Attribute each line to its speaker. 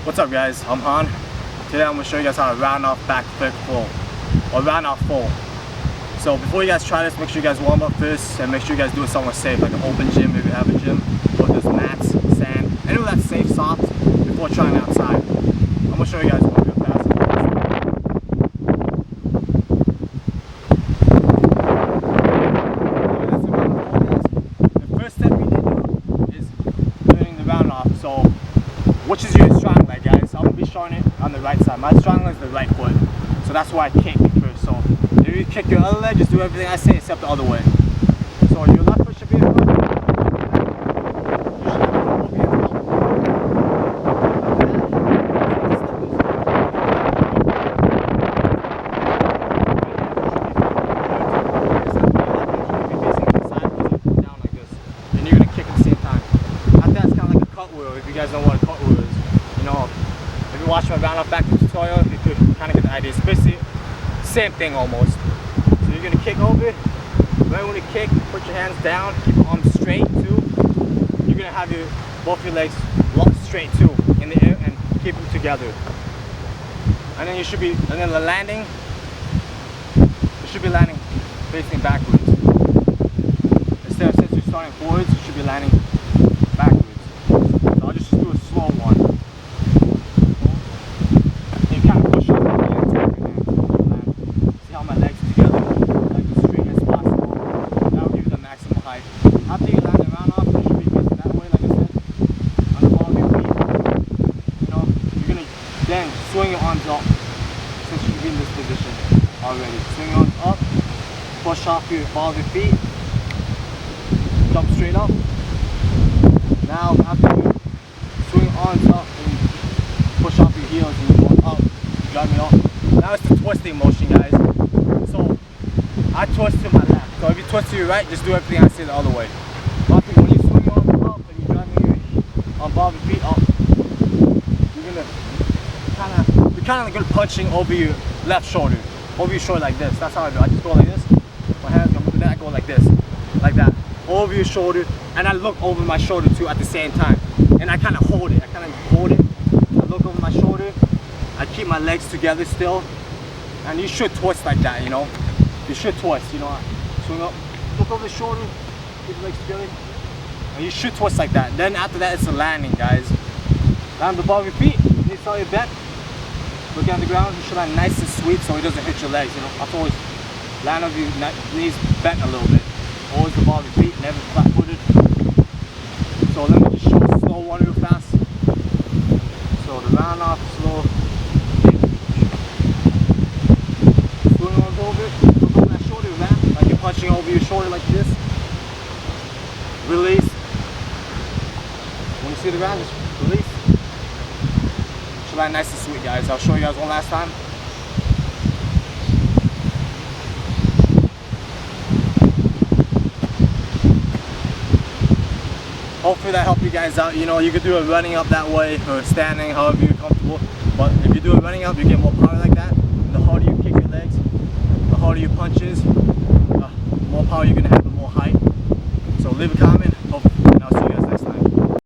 Speaker 1: What's up guys, I'm Han. Today I'm going to show you guys how to round off back flip full, or round off full. So before you guys try this, make sure you guys warm up first and make sure you guys do it somewhere safe, like an open gym if you have a gym, or there's mats, sand, anywhere that's safe, soft, before trying outside. I'm going to show you guys one real fast. The first step you need to do is learning the round off. So which is your strong leg, guys? I'm going to be showing it on the right side. My strong leg is the right foot. So that's why I kick first. So if you kick your other leg, just do everything I say except the other way. So your left foot should be in front. And you're going to kick at the same time. After that's kind of like a cut wheel, if you guys know what a cut wheel is. You know, if you watch my round off back tutorial, you could kind of get the idea. It's basically same thing almost. So you're gonna kick over. Right when you kick, put your hands down, keep your arms straight too. You're gonna have your both your legs locked straight too in the air and keep them together. And then you should be, and then the landing, you should be landing facing backwards. Instead of, since you're starting forwards, you should be landing backwards. So I'll just do a slow one. After you land the round off, you should be facing that way, like I said, on the ball of your feet. You know, you're gonna then swing your arms up, since you're in this position already. Swing your arms up, push off your ball of your feet, jump straight up. Now, after you swing your arms up and push off your heels and you're going up, driving up. Now it's the twisting motion, guys. So, I twist to my left. So if you twist to your right, just do everything I say the other way. After when you swing your arms up and you're driving your above your feet up, you're kind of punching over your left shoulder, over your shoulder like this. That's how I do. I just go like this. My hands go like that. I go like this, like that, over your shoulder, and I look over my shoulder too at the same time. And I kind of hold it. I look over my shoulder. I keep my legs together still, and you should twist like that. You know, you should twist. You know. Swing up, look over the shoulder, keep your legs together, and you should twist like that. Then after that, it's the landing, guys. Land above your feet, knees all your bent. Look down the ground, you should land nice and sweet so it doesn't hit your legs. You know, I always land over your knees bent a little bit. Always above your feet, never flat-footed. So let me just show a slow one real fast. So the round off, slow. Swing arms over, look over that shoulder, man. Punching over your shoulder like this. Release. When you see the ground, just release. Should land nice and sweet, guys. I'll show you guys one last time. Hopefully that helped you guys out. You know, you could do it running up that way or standing, however you're comfortable. But if you do it running up, you get more power like that. The harder you kick your legs, the harder your punches, more power you're going to have, and more height. So leave a comment.